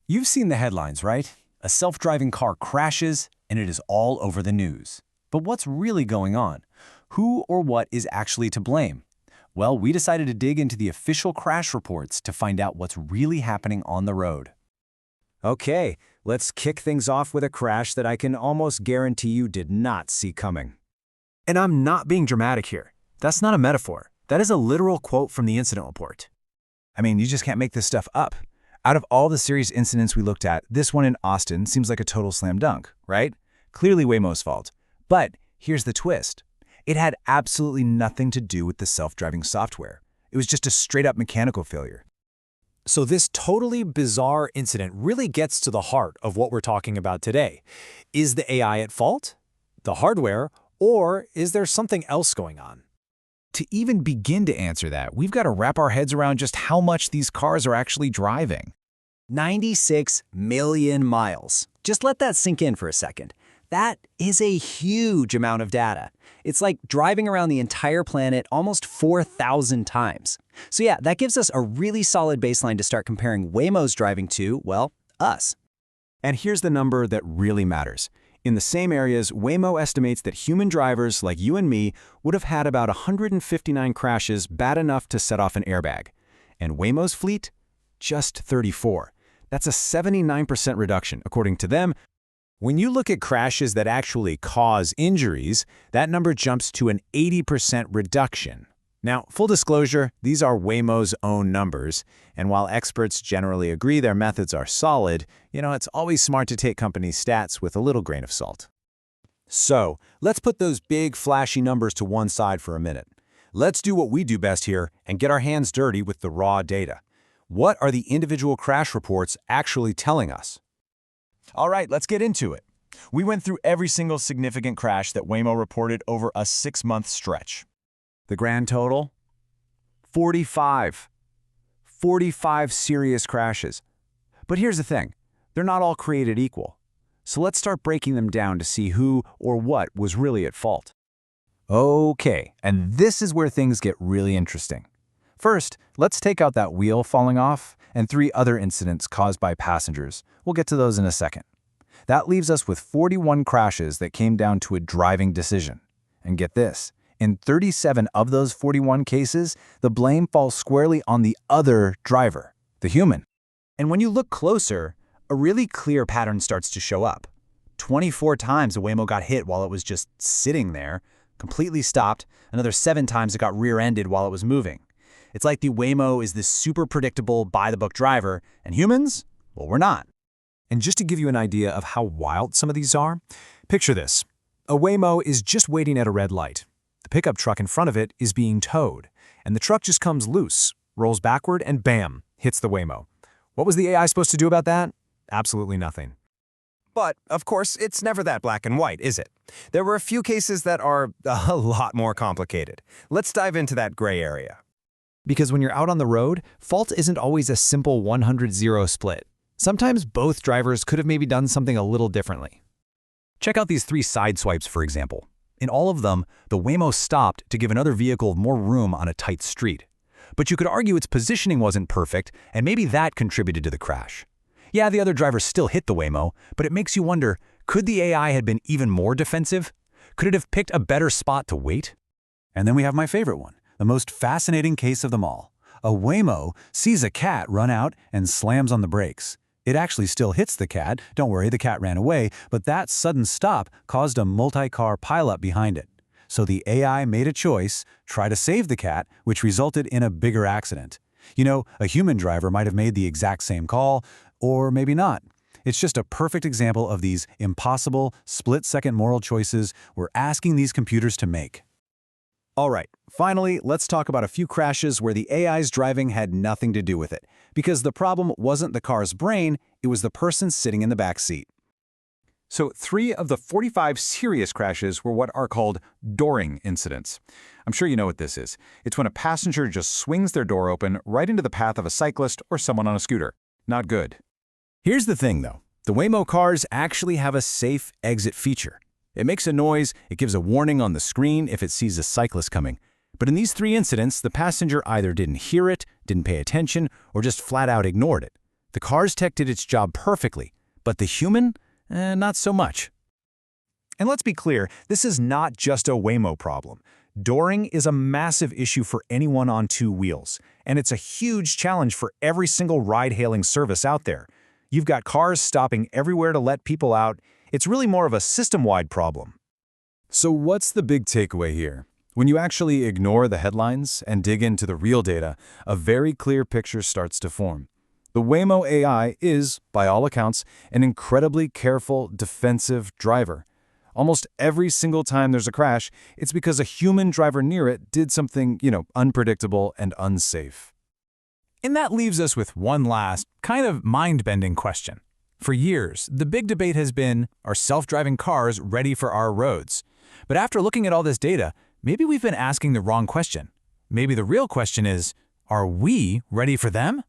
You've seen the headlines, right? A self-driving car crashes, and it is all over the news. But what's really going on? Who or what is actually to blame? Well, we decided to dig into the official crash reports to find out what's really happening on the road. Okay, let's kick things off with a crash that I can almost guarantee you did not see coming. And I'm not being dramatic here. That's not a metaphor. That is a literal quote from the incident report. I mean, you just can't make this stuff up. Out of all the serious incidents we looked at, this one in Austin seems like a total slam dunk, right? Clearly Waymo's fault. But here's the twist. It had absolutely nothing to do with the self-driving software. It was just a straight-up mechanical failure. So this totally bizarre incident really gets to the heart of what we're talking about today. Is the AI at fault? The hardware? Or is there something else going on? To even begin to answer that, we've got to wrap our heads around just how much these cars are actually driving. 96 million miles. Just let that sink in for a second. That is a huge amount of data. It's like driving around the entire planet almost 4,000 times. So yeah, that gives us a really solid baseline to start comparing Waymo's driving to, well, us. And here's the number that really matters. In the same areas, Waymo estimates that human drivers like you and me would have had about 159 crashes bad enough to set off an airbag. And Waymo's fleet? Just 34. That's a 79% reduction, according to them. When you look at crashes that actually cause injuries, that number jumps to an 80% reduction. Now, full disclosure, these are Waymo's own numbers, and while experts generally agree their methods are solid, it's always smart to take company stats with a little grain of salt. So, let's put those big, flashy numbers to one side for a minute. Let's do what we do best here and get our hands dirty with the raw data. What are the individual crash reports actually telling us? All right, let's get into it. We went through every single significant crash that Waymo reported over a 6-month stretch. The grand total? 45. 45 serious crashes. But here's the thing. They're not all created equal. So let's start breaking them down to see who or what was really at fault. Okay, and this is where things get really interesting. First, let's take out that wheel falling off and 3 other incidents caused by passengers. We'll get to those in a second. That leaves us with 41 crashes that came down to a driving decision. And get this. In 37 of those 41 cases, the blame falls squarely on the other driver, the human. And when you look closer, a really clear pattern starts to show up. 24 times a Waymo got hit while it was just sitting there, completely stopped. Another 7 times it got rear-ended while it was moving. It's like the Waymo is this super predictable, by-the-book driver, and humans, well, we're not. And just to give you an idea of how wild some of these are, picture this. A Waymo is just waiting at a red light. The pickup truck in front of it is being towed, and the truck just comes loose, rolls backward, and bam, hits the Waymo. What was the AI supposed to do about that? Absolutely nothing. But, of course, it's never that black and white, is it? There were a few cases that are a lot more complicated. Let's dive into that gray area. Because when you're out on the road, fault isn't always a simple 100-0 split. Sometimes both drivers could have maybe done something a little differently. Check out these 3 side swipes, for example. In all of them, the Waymo stopped to give another vehicle more room on a tight street. But you could argue its positioning wasn't perfect, and maybe that contributed to the crash. Yeah, the other driver still hit the Waymo, but it makes you wonder, could the AI have been even more defensive? Could it have picked a better spot to wait? And then we have my favorite one, the most fascinating case of them all. A Waymo sees a cat run out and slams on the brakes. It actually still hits the cat. Don't worry, the cat ran away, but that sudden stop caused a multi-car pileup behind it. So the AI made a choice, try to save the cat, which resulted in a bigger accident. A human driver might have made the exact same call, or maybe not. It's just a perfect example of these impossible, split-second moral choices we're asking these computers to make. All right, finally, let's talk about a few crashes where the AI's driving had nothing to do with it, because the problem wasn't the car's brain, it was the person sitting in the back seat. So 3 of the 45 serious crashes were what are called dooring incidents. I'm sure you know what this is. It's when a passenger just swings their door open right into the path of a cyclist or someone on a scooter. Not good. Here's the thing, though. The Waymo cars actually have a safe exit feature. It makes a noise, it gives a warning on the screen if it sees a cyclist coming. But in these 3 incidents, the passenger either didn't hear it, didn't pay attention, or just flat out ignored it. The car's tech did its job perfectly, but the human, not so much. And let's be clear, this is not just a Waymo problem. Dooring is a massive issue for anyone on two wheels, and it's a huge challenge for every single ride-hailing service out there. You've got cars stopping everywhere to let people out. It's really more of a system-wide problem. So what's the big takeaway here? When you actually ignore the headlines and dig into the real data, a very clear picture starts to form. The Waymo AI is, by all accounts, an incredibly careful, defensive driver. Almost every single time there's a crash, it's because a human driver near it did something, unpredictable and unsafe. And that leaves us with one last, kind of mind-bending question. For years, the big debate has been, are self-driving cars ready for our roads? But after looking at all this data, maybe we've been asking the wrong question. Maybe the real question is, are we ready for them?